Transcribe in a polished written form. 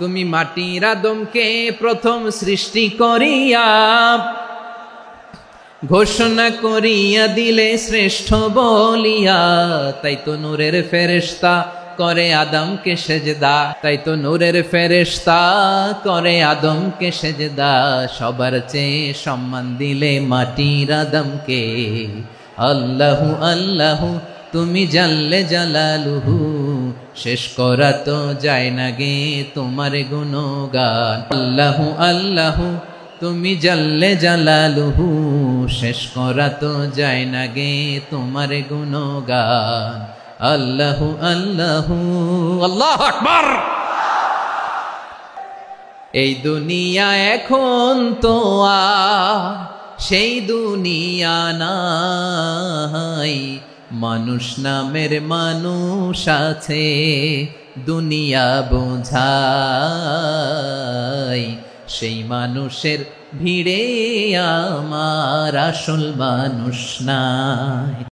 তুমি মাটির আদমকে প্রথম সৃষ্টি করিয়া ঘোষণা করিয়া দিলে শ্রেষ্ঠ বলিয়া, তাই তো নূরের ফেরেশতা করে আদমকে সেজদা, তাই তো নূরের ফেরেশতা করে আদমকে সেজদা। সবার চেয়ে সম্মান দিলে মাটির আদমকে। আল্লাহু আল্লাহু তুমি জাল্লে জালালুহু, শেষ করা তো যায় না গে তোমার গুণগান। আল্লাহু আল্লাহু তুমি জাল্লে জালালুহু, শেষ করা তো যায় না গে তোমার গুণগান। আল্লাহু আল্লাহু আল্লাহু আকবার। এই দুনিয়া এখন তো আর সেই দুনিয়া নাই, মানুষ নামের মানুষ আছে দুনিয়া বোঝায়। সেই মানুষের ভিড়ে আমার আসল মানুষ নাই।